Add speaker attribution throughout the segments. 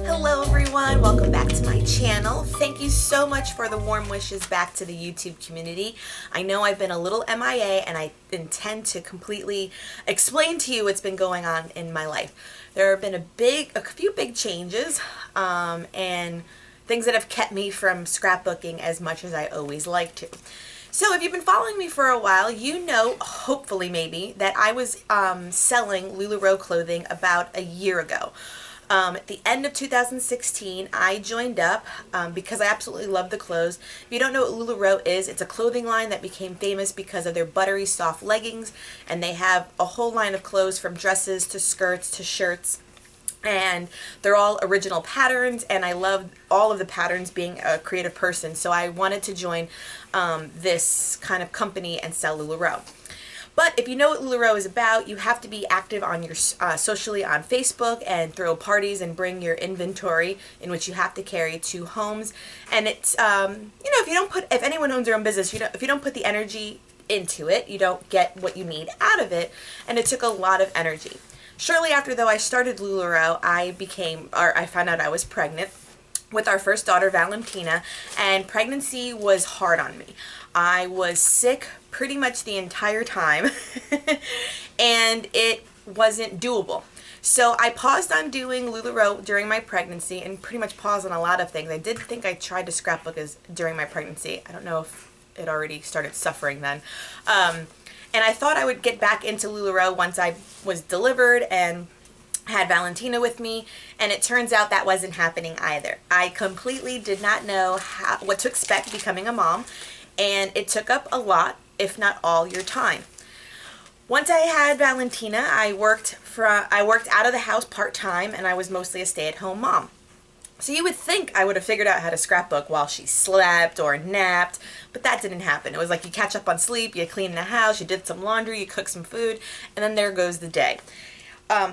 Speaker 1: Hello everyone, welcome back to my channel. Thank you so much for the warm wishes back to the YouTube community. I know I've been a little MIA and I intend to completely explain to you what's been going on in my life. There have been a few big changes and things that have kept me from scrapbooking as much as I always like to. So if you've been following me for a while, you know, hopefully maybe, that I was selling LuLaRoe clothing about a year ago. At the end of 2016, I joined up because I absolutely love the clothes. If you don't know what LuLaRoe is, it's a clothing line that became famous because of their buttery soft leggings, and they have a whole line of clothes from dresses to skirts to shirts, and they're all original patterns, and I love all of the patterns being a creative person, so I wanted to join this kind of company and sell LuLaRoe. But if you know what LuLaRoe is about, you have to be active on your socially on Facebook and throw parties and bring your inventory, in which you have to carry to homes. And it's you know, if anyone owns their own business, if you don't put the energy into it, you don't get what you need out of it. And it took a lot of energy. Shortly after though I started LuLaRoe, I found out I was pregnant with our first daughter, Valentina, and pregnancy was hard on me. I was sick pretty much the entire time and it wasn't doable. So I paused on doing LuLaRoe during my pregnancy and pretty much paused on a lot of things. I did think I tried to scrapbook during my pregnancy. I don't know if it already started suffering then. And I thought I would get back into LuLaRoe once I was delivered and had Valentina with me, and it turns out that wasn't happening either. I completely did not know what to expect becoming a mom, and it took up a lot, if not all, your time. Once I had Valentina, I worked out of the house part-time, and I was mostly a stay-at-home mom. So you would think I would have figured out how to scrapbook while she slept or napped, but that didn't happen. It was like you catch up on sleep, you clean the house, you did some laundry, you cook some food, and then there goes the day.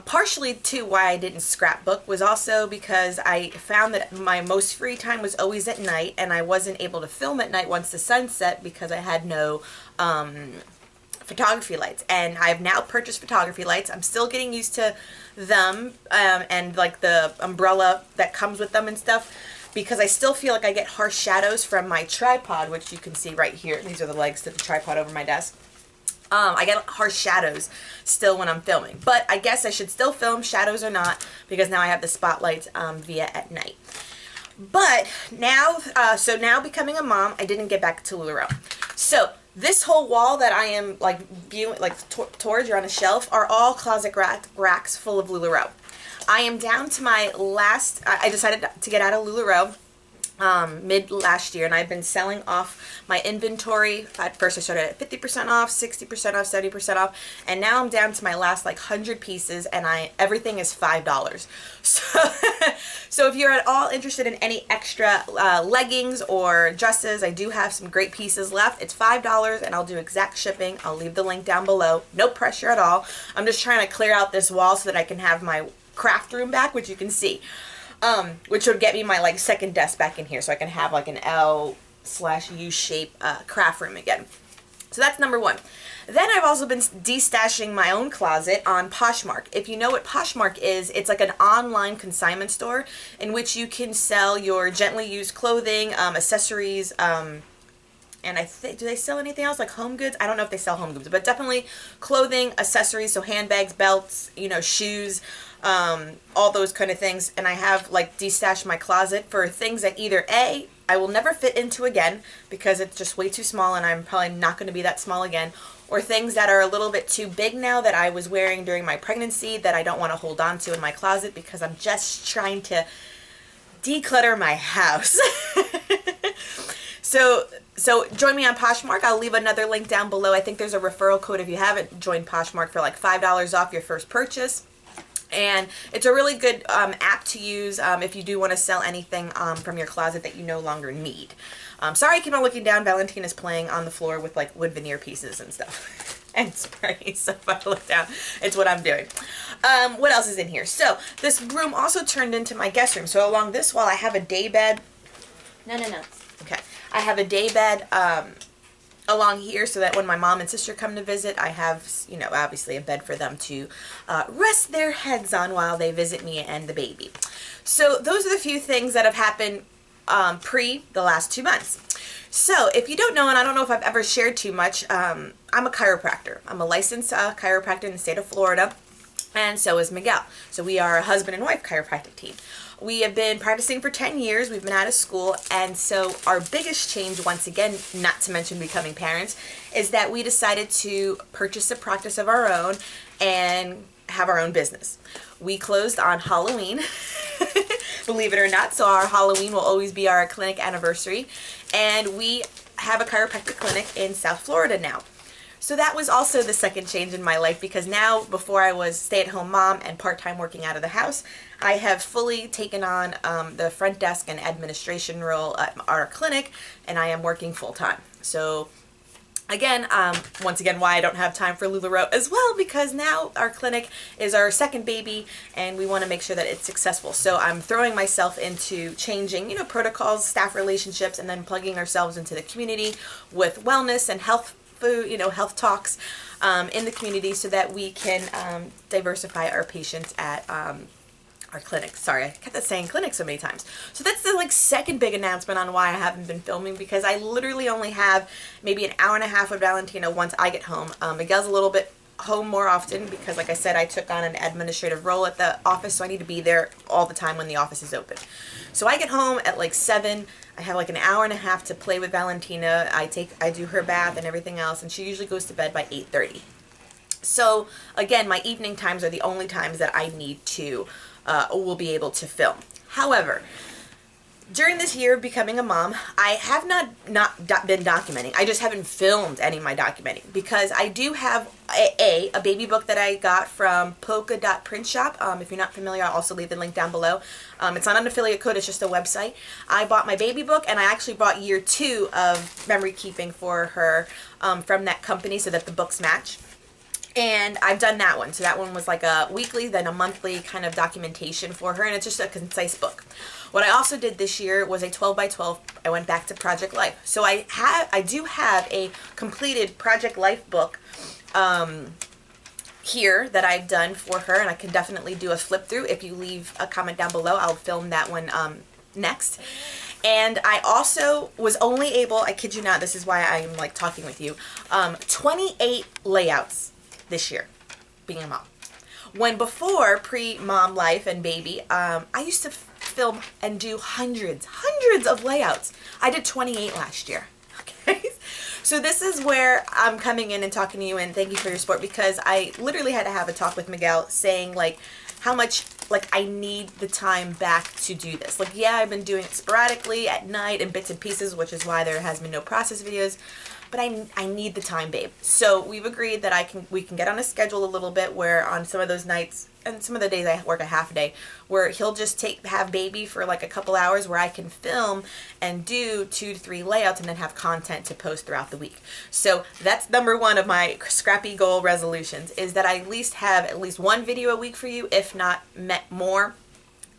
Speaker 1: Partially too why I didn't scrapbook was also because I found that my most free time was always at night, and I wasn't able to film at night once the sun set because I had no photography lights. And I've now purchased photography lights. I'm still getting used to them and like the umbrella that comes with them and stuff, because I still feel like I get harsh shadows from my tripod, which you can see right here. These are the legs to the tripod over my desk. I get harsh shadows still when I'm filming, but I guess I should still film, shadows or not, because now I have the spotlights via at night. But now, so now becoming a mom, I didn't get back to LuLaRoe. So this whole wall that I am like viewing, like towards, you're on a shelf, are all closet racks full of LuLaRoe. I am down to my last. I decided to get out of LuLaRoe mid last year, and I've been selling off my inventory. At first I started at 50% off, 60% off, 70% off, and now I'm down to my last like 100 pieces, and everything is $5. So if you're at all interested in any extra leggings or dresses, I do have some great pieces left. It's $5 and I'll do exact shipping. I'll leave the link down below. No pressure at all. I'm just trying to clear out this wall so that I can have my craft room back, which you can see. Which would get me my like second desk back in here, so I can have like an L/U shape craft room again. So that's number one. Then I've also been destashing my own closet on Poshmark. If you know what Poshmark is, it's like an online consignment store in which you can sell your gently used clothing, accessories, and I think, do they sell anything else like home goods? I don't know if they sell home goods, but definitely clothing, accessories, so handbags, belts, you know, shoes, all those kind of things. And I have like destashed my closet for things that either A, I will never fit into again because it's just way too small and I'm probably not going to be that small again, or things that are a little bit too big now that I was wearing during my pregnancy that I don't want to hold on to in my closet because I'm just trying to declutter my house. So join me on Poshmark. I'll leave another link down below. I think there's a referral code if you haven't joined Poshmark for like $5 off your first purchase. And it's a really good app to use if you do want to sell anything from your closet that you no longer need. Sorry I keep on looking down. Valentina's playing on the floor with like wood veneer pieces and stuff. And spray, so if I look down, it's what I'm doing. What else is in here? So this room also turned into my guest room. So along this wall I have a day bed. No. Okay. I have a day bed along here so that when my mom and sister come to visit, I have, you know, obviously a bed for them to rest their heads on while they visit me and the baby. So those are the few things that have happened pre the last 2 months. So if you don't know, and I don't know if I've ever shared too much, I'm a chiropractor. I'm a licensed chiropractor in the state of Florida, and so is Miguel. So we are a husband and wife chiropractic team. We have been practicing for 10 years. We've been out of school, and so our biggest change, once again, not to mention becoming parents, is that we decided to purchase a practice of our own and have our own business. We closed on Halloween, believe it or not, so our Halloween will always be our clinic anniversary, and we have a chiropractic clinic in South Florida now. So that was also the second change in my life, because now, before I was stay-at-home mom and part-time working out of the house, I have fully taken on the front desk and administration role at our clinic, and I am working full-time. So again, once again, why I don't have time for LuLaRoe as well, because now our clinic is our second baby and we want to make sure that it's successful. So I'm throwing myself into changing, you know, protocols, staff relationships, and then plugging ourselves into the community with wellness and health food, you know, health talks in the community so that we can diversify our patients at our clinic. Sorry, I kept saying clinic so many times. So that's the like second big announcement on why I haven't been filming, because I literally only have maybe an hour and a half with Valentina once I get home. Miguel's a little bit home more often because, like I said, I took on an administrative role at the office, so I need to be there all the time when the office is open. So I get home at like 7. I have like an hour and a half to play with Valentina. I do her bath and everything else, and she usually goes to bed by 8:30. So again, my evening times are the only times that I need to will be able to film. However, during this year of becoming a mom, I have not been documenting. I just haven't filmed any of my documenting, because I do have a baby book that I got from Polka Shop. If you're not familiar, I'll also leave the link down below. It's not an affiliate code, it's just a website. I bought my baby book, and I actually bought year 2 of memory keeping for her from that company so that the books match. And I've done that one. So that one was like a weekly, then a monthly kind of documentation for her, and it's just a concise book. What I also did this year was a 12 by 12. I went back to Project Life. So I do have a completed Project Life book here that I've done for her, and I can definitely do a flip through. If you leave a comment down below, I'll film that one next. And I also was only able, I kid you not, this is why I'm like talking with you, 28 layouts this year, being a mom. When before, pre-mom life and baby, I used to film and do hundreds of layouts. I did 28 last year, okay? So this is where I'm coming in and talking to you, and thank you for your support, because I literally had to have a talk with Miguel saying like how much like I need the time back to do this. Like, yeah, I've been doing it sporadically at night in bits and pieces, which is why there has been no process videos. But I need the time, babe. So we've agreed that we can get on a schedule a little bit, where on some of those nights and some of the days I work a half a day, where he'll just have baby for like a couple hours, where I can film and do 2 to 3 layouts and then have content to post throughout the week. So that's number 1 of my scrappy goal resolutions, is that I at least have at least 1 video a week for you, if not more,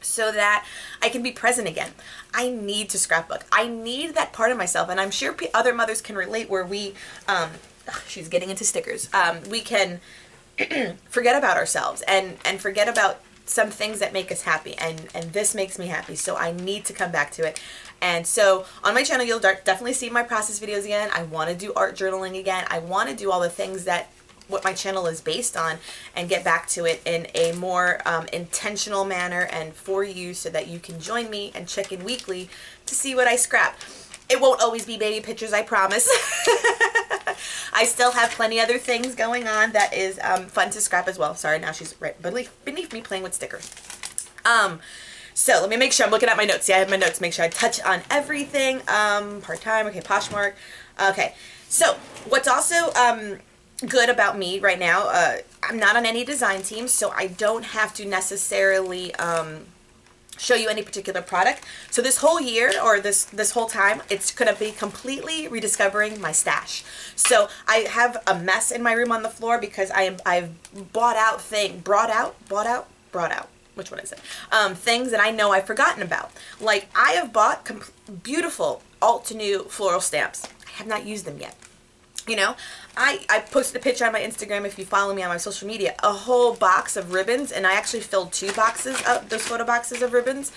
Speaker 1: so that I can be present again. I need to scrapbook. I need that part of myself, and I'm sure other mothers can relate, where we, she's getting into stickers, we can forget about ourselves and forget about some things that make us happy, and this makes me happy, so I need to come back to it. And so on my channel, you'll definitely see my process videos again. I want to do art journaling again. I want to do all the things that what my channel is based on, and get back to it in a more intentional manner and for you, so that you can join me and check in weekly to see what I scrap. It won't always be baby pictures, I promise. I still have plenty other things going on that is fun to scrap as well. Sorry, now she's right beneath me playing with stickers. So let me make sure I'm looking at my notes. See, I have my notes. Make sure I touch on everything. Part-time, okay, Poshmark. Okay, so what's also good about me right now, I'm not on any design teams, so I don't have to necessarily show you any particular product. So this whole year, or this whole time, it's going to be completely rediscovering my stash. So I have a mess in my room on the floor, because I've brought out, which one is it? Things that I know I've forgotten about. Like, I have bought beautiful alt-to-new floral stamps. I have not used them yet. You know, I posted a picture on my Instagram, if you follow me on my social media, a whole box of ribbons, and I actually filled 2 boxes of those photo boxes of ribbons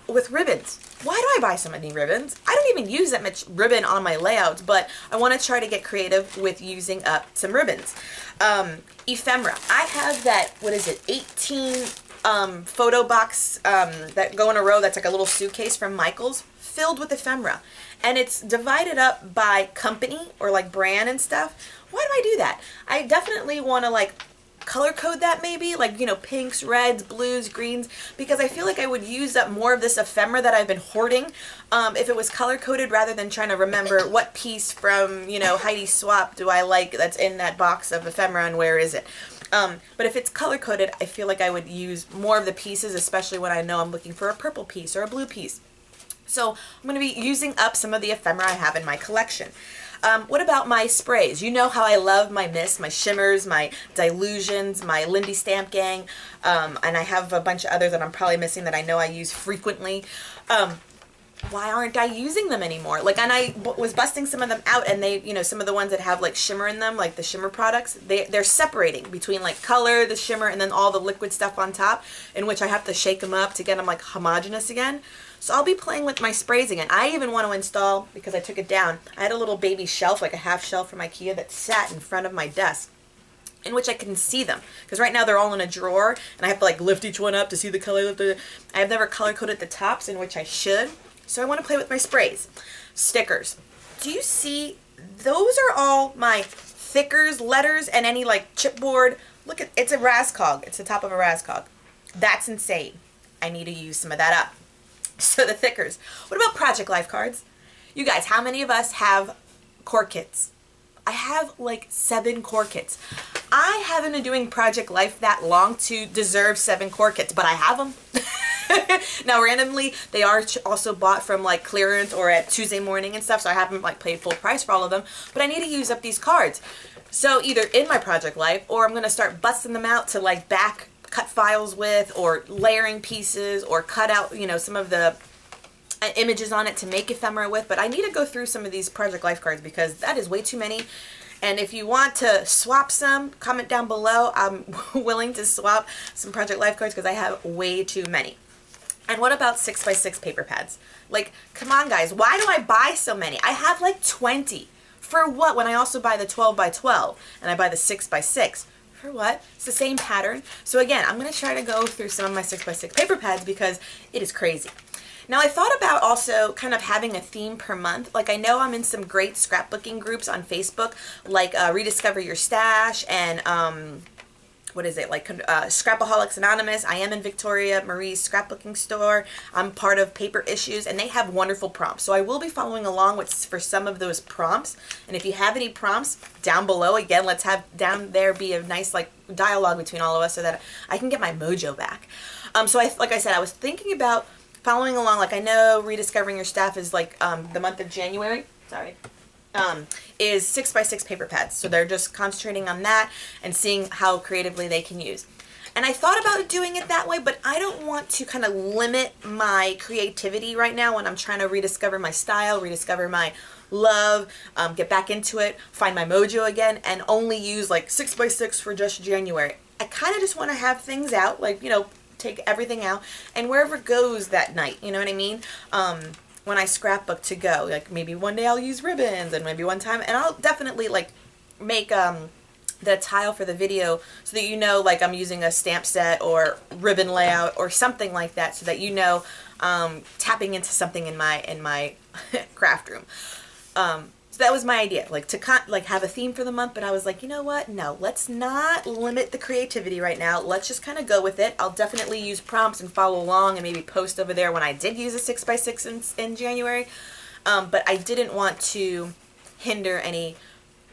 Speaker 1: with ribbons. Why do I buy so many ribbons? I don't even use that much ribbon on my layouts, but I want to try to get creative with using up some ribbons. Ephemera. I have that, what is it, 18 photo box that go in a row that's like a little suitcase from Michael's, filled with ephemera. And it's divided up by company or like brand and stuff. Why do I do that? I definitely want to like color code that maybe, like, you know, pinks, reds, blues, greens, because I feel like I would use up more of this ephemera that I've been hoarding if it was color coded, rather than trying to remember what piece from, you know, Heidi Swap do I like that's in that box of ephemera and where is it. But if it's color coded, I feel like I would use more of the pieces, especially when I know I'm looking for a purple piece or a blue piece. So I'm going to be using up some of the ephemera I have in my collection. What about my sprays? You know how I love my mists, my shimmers, my dilutions, my Lindy Stamp Gang, and I have a bunch of others that I'm probably missing that I know I use frequently. Why aren't I using them anymore? Like, and I was busting some of them out, and they, you know, some of the ones that have like shimmer in them, like the shimmer products, they're separating between like color, the shimmer, and then all the liquid stuff on top, in which I have to shake them up to get them like homogeneous again. So I'll be playing with my sprays again. I even want to install, because I took it down, I had a little baby shelf, like a half shelf from IKEA, that sat in front of my desk, in which I can see them. Because right now they're all in a drawer, and I have to like lift each one up to see the color. I have never color coded the tops, in which I should. So I want to play with my sprays. Stickers. Do you see? Those are all my thickers, letters, and any like chipboard. Look at, it's a Raskog. It's the top of a Raskog. That's insane. I need to use some of that up. So the thickers. What about Project Life cards? You guys, how many of us have core kits? I have like 7 core kits. I haven't been doing Project Life that long to deserve 7 core kits, but I have them. Now randomly, they are also bought from like clearance or at Tuesday morning and stuff, so I haven't like paid full price for all of them, but I need to use up these cards. So either in my Project Life, or I'm going to start busting them out to like back cut files with, or layering pieces, or cut out, you know, some of the images on it to make ephemera with. But I need to go through some of these Project Life cards because that is way too many. And if you want to swap some, comment down below. I'm willing to swap some Project Life cards because I have way too many. And what about 6x6 paper pads? Like, come on guys, why do I buy so many? I have like 20. For what? When I also buy the 12x12 and I buy the 6x6. For what? It's the same pattern. So again, I'm going to try to go through some of my 6x6 paper pads because it is crazy. Now I thought about also kind of having a theme per month. Like, I know I'm in some great scrapbooking groups on Facebook, like Rediscover Your Stash and what is it, like Scrapaholics Anonymous. I am in Victoria Marie's scrapbooking store. I'm part of Paper Issues, and they have wonderful prompts. So I will be following along with for some of those prompts. And if you have any prompts down below, again, let's have down there be a nice like dialogue between all of us so that I can get my mojo back. So like I said, I was thinking about following along. Like, I know Rediscovering Your Staff is like the month of January. Sorry. Is 6x6 paper pads. So they're just concentrating on that and seeing how creatively they can use. And I thought about doing it that way, but I don't want to kind of limit my creativity right now when I'm trying to rediscover my style, rediscover my love, get back into it, find my mojo again, and only use like 6x6 for just January. I kind of just want to have things out, like, you know, take everything out and wherever it goes that night, you know what I mean? When I scrapbook to go, like maybe one day I'll use ribbons, and maybe one time, and I'll definitely like make the tile for the video so that you know, like, I'm using a stamp set or ribbon layout or something like that, so that you know tapping into something in my craft room. So that was my idea, like to have a theme for the month, but I was like, you know what? No, let's not limit the creativity right now. Let's just kind of go with it. I'll definitely use prompts and follow along and maybe post over there when I did use a 6x6 in January. But I didn't want to hinder any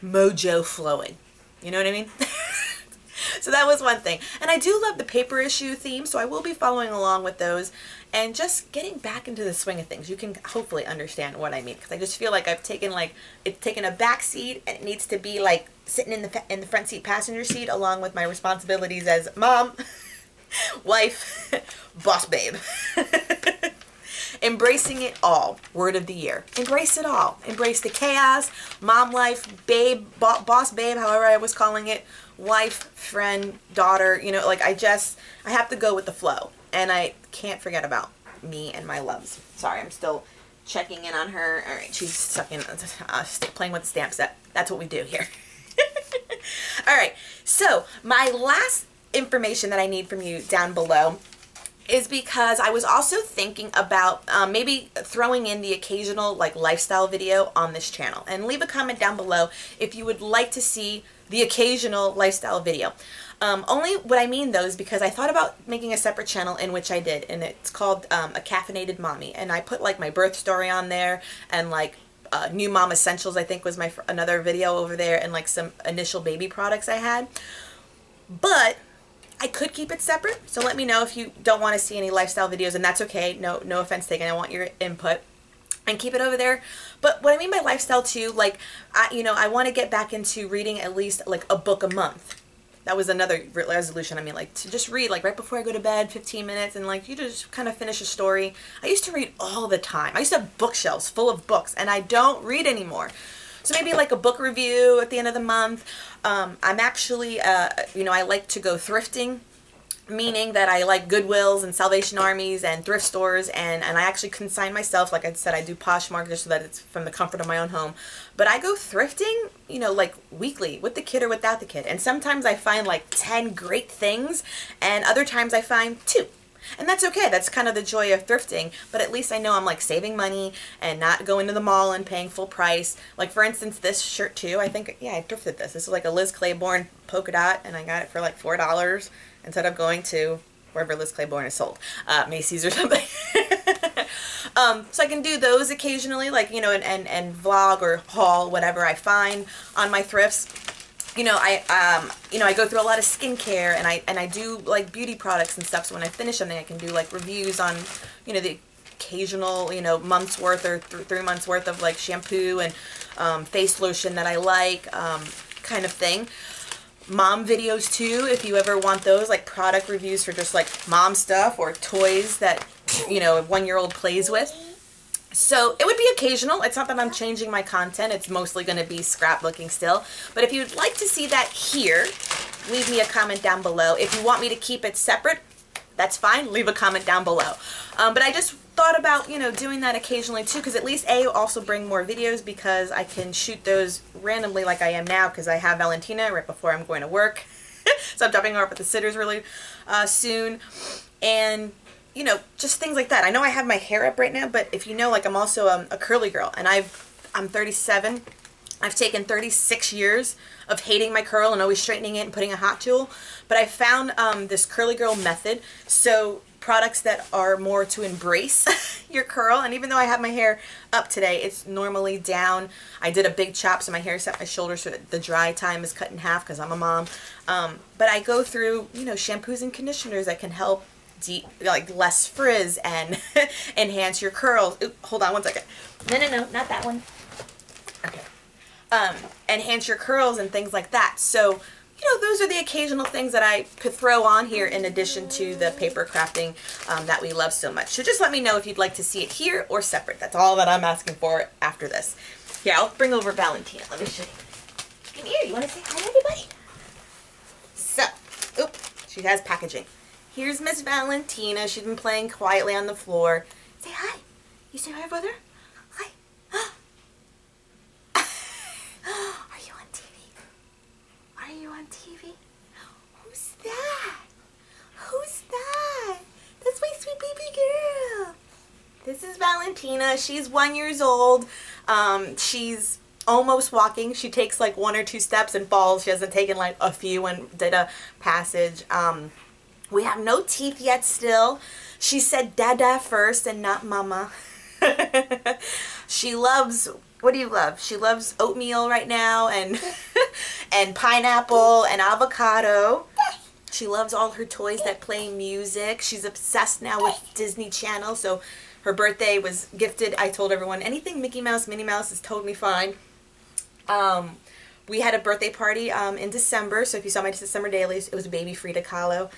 Speaker 1: mojo flowing. You know what I mean? So that was one thing. And I do love the paper issue theme, so I will be following along with those and just getting back into the swing of things. You can hopefully understand what I mean, because I just feel like I've taken it's taken a back seat, and it needs to be like sitting in the front seat passenger seat along with my responsibilities as mom, wife, boss babe. embracing it all. Word of the year. Embrace it all. Embrace the chaos, mom life, babe, boss babe, however I was calling it, wife, friend, daughter, you know, like I have to go with the flow. And I can't forget about me and my loves. Sorry, I'm still checking in on her. All right, she's sucking, playing with the stamp set. That's what we do here. All right, so my last information that I need from you down below is because I was also thinking about maybe throwing in the occasional like lifestyle video on this channel. And leave a comment down below if you would like to see the occasional lifestyle video. Only what I mean though is because I thought about making a separate channel, in which I did, and it's called A Caffeinated Mommy, and I put like my birth story on there, and like new mom essentials I think was my another video over there, and like some initial baby products I had. But I could keep it separate, so let me know if you don't want to see any lifestyle videos, and that's okay. No offense taken. I want your input. And keep it over there. But what I mean by lifestyle too, like I want to get back into reading at least like a book a month. That was another resolution. I mean, like to just read like right before I go to bed, 15 minutes, and like you just kind of finish a story. I used to read all the time. I used to have bookshelves full of books, and I don't read anymore. So maybe like a book review at the end of the month. I'm actually, I like to go thrifting, meaning that I like Goodwills and Salvation Armies and thrift stores, and I actually consign myself. Like I said, I do Poshmark just so that it's from the comfort of my own home. But I go thrifting, like weekly, with the kid or without the kid. And sometimes I find like 10 great things, and other times I find 2. And that's okay. That's kind of the joy of thrifting. But at least I know I'm like saving money and not going to the mall and paying full price. Like for instance, this shirt too. I think, yeah, I thrifted this. This is like a Liz Claiborne polka dot, and I got it for like $4 instead of going to wherever Liz Claiborne is sold, Macy's or something. So I can do those occasionally, like and vlog or haul whatever I find on my thrifts. I go through a lot of skincare, and I do like beauty products and stuff. So when I finish something, I can do like reviews on, the occasional, month's worth or 3 months worth of like shampoo and face lotion that I like, kind of thing. Mom videos too, if you ever want those, like product reviews for just like mom stuff or toys that, a 1-year-old plays with. So it would be occasional. It's not that I'm changing my content. It's mostly going to be scrapbooking still. But if you'd like to see that here, leave me a comment down below. If you want me to keep it separate, that's fine. Leave a comment down below. But I just thought about, doing that occasionally too, because at least also bring more videos, because I can shoot those randomly like I am now, because I have Valentina right before I'm going to work. So I'm dropping her off at the sitters really soon. And just things like that. I know I have my hair up right now, but if like I'm also a curly girl, and I'm 37. I've taken 36 years of hating my curl and always straightening it and putting a hot tool. But I found this curly girl method. So products that are more to embrace your curl. And even though I have my hair up today, it's normally down. I did a big chop, so my hair is at my shoulders, so the dry time is cut in half because I'm a mom. But I go through, shampoos and conditioners that can help like less frizz and enhance your curls. Oop, hold on one second. No, not that one. Okay. Enhance your curls and things like that. So, those are the occasional things that I could throw on here in addition to the paper crafting that we love so much. So just let me know if you'd like to see it here or separate. That's all that I'm asking for after this. Here, I'll bring over Valentina. Let me show you. Come here. You want to say hi to everybody? So, oop, she has packaging. Here's Miss Valentina. She's been playing quietly on the floor. Say hi. You say hi, brother? Hi. Are you on TV? Are you on TV? Who's that? Who's that? That's my sweet baby girl. This is Valentina. She's 1 year old. She's almost walking. She takes like 1 or 2 steps and falls. She hasn't taken like a few and did a passage. We have no teeth yet still. She said dada first and not mama. She loves, what do you love? She loves oatmeal right now, and and pineapple and avocado. She loves all her toys that play music. She's obsessed now with Disney Channel, so her birthday was gifted. I told everyone anything Mickey Mouse, Minnie Mouse is totally fine. We had a birthday party in December, so if you saw my December dailies, it was baby Frida Kahlo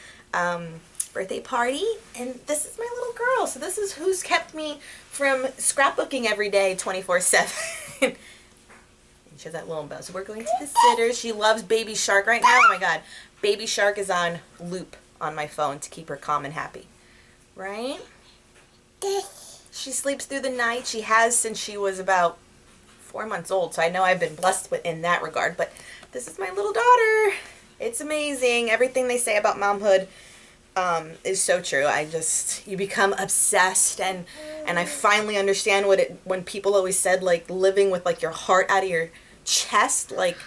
Speaker 1: birthday party, and this is my little girl. So this is who's kept me from scrapbooking every day 24/7. She has that little bow. So we're going to the sitter. She loves Baby Shark right now. Oh my God. Baby Shark is on loop on my phone to keep her calm and happy. Right? She sleeps through the night. She has since she was about 4 months old. So I know I've been blessed in that regard. But this is my little daughter. It's amazing. Everything they say about momhood is so true. you become obsessed, and I finally understand when people always said, like, living with, like, your heart out of your chest, like,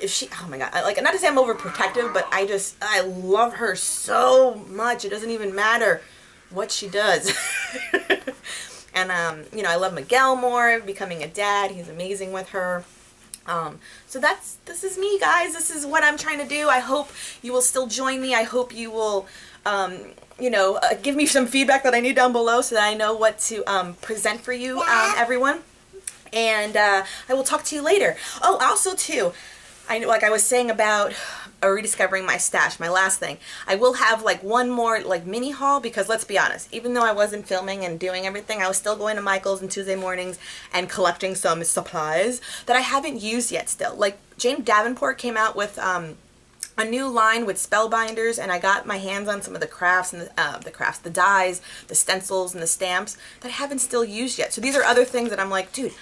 Speaker 1: if she, oh my God, like, not to say I'm overprotective, but I love her so much. It doesn't even matter what she does. And, you know, I love Miguel more, becoming a dad. He's amazing with her. So this is me, guys. This is what I'm trying to do. I hope you will still join me. I hope you will, you know, give me some feedback that I need down below so that I know what to present for you, everyone. And I will talk to you later. Oh, also too, like I was saying about rediscovering my stash, my last thing. I will have like one more like mini haul, because let's be honest, even though I wasn't filming and doing everything, I was still going to Michael's on Tuesday mornings and collecting some supplies that I haven't used yet still. Like Jane Davenport came out with a new line with spellbinders, and I got my hands on some of the crafts and the dyes, the stencils and the stamps that I haven't still used yet. So these are other things that I'm like, dude,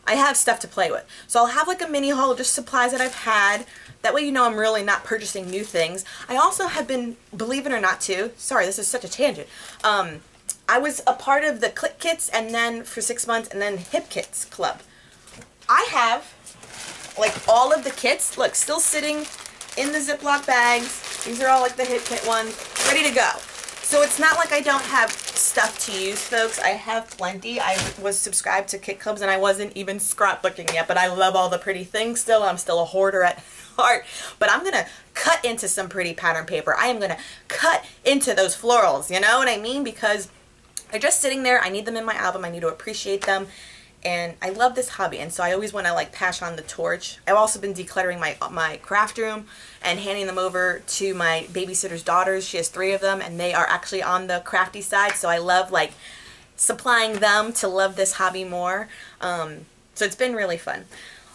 Speaker 1: I have stuff to play with. So I'll have like a mini haul of just supplies that I've had. That way you know I'm really not purchasing new things. I also have been, believe it or not too, sorry, this is such a tangent. I was a part of the Click Kits, and then for 6 months, and then Hip Kits Club. I have like all of the kits, look, still sitting in the Ziploc bags. These are all like the Hip Kit ones, ready to go. So it's not like I don't have stuff to use, folks. I have plenty. I was subscribed to Kit Clubs, and I wasn't even scrapbooking yet, but I love all the pretty things still. I'm still a hoarder at heart. But I'm going to cut into some pretty pattern paper. I am going to cut into those florals, you know what I mean? Because they're just sitting there. I need them in my album. I need to appreciate them. And I love this hobby, and so I always want to like pass on the torch. I've also been decluttering my craft room and handing them over to my babysitter's daughters. She has 3 of them, and they are actually on the crafty side, so I love like supplying them to love this hobby more. So it's been really fun.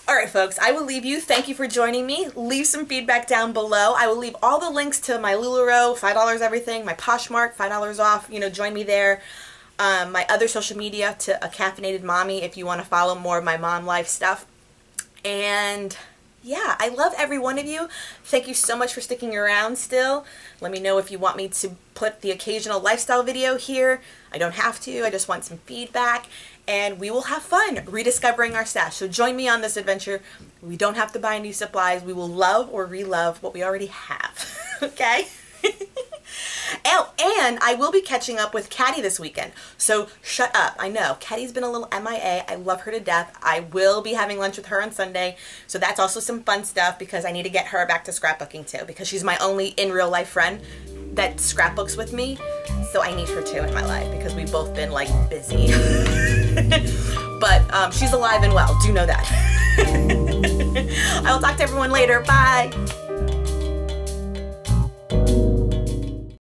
Speaker 1: Alright folks, I will leave you. Thank you for joining me. Leave some feedback down below. I will leave all the links to my LuLaRoe, $5 everything, my Poshmark, $5 off, you know, join me there. My other social media to A Caffeinated Mommy if you want to follow more of my mom life stuff. And yeah, I love every one of you. Thank you so much for sticking around still. Let me know if you want me to put the occasional lifestyle video here. I don't have to. I just want some feedback. And we will have fun rediscovering our stash. So join me on this adventure. We don't have to buy new supplies. We will love or re-love what we already have. Okay? Oh, and I will be catching up with Caddy this weekend. So shut up. I know. Caddy's been a little MIA. I love her to death. I will be having lunch with her on Sunday. So that's also some fun stuff, because I need to get her back to scrapbooking too, because she's my only in real life friend that scrapbooks with me. So I need her too in my life, because we've both been like busy. But she's alive and well. Do know that. I will talk to everyone later. Bye.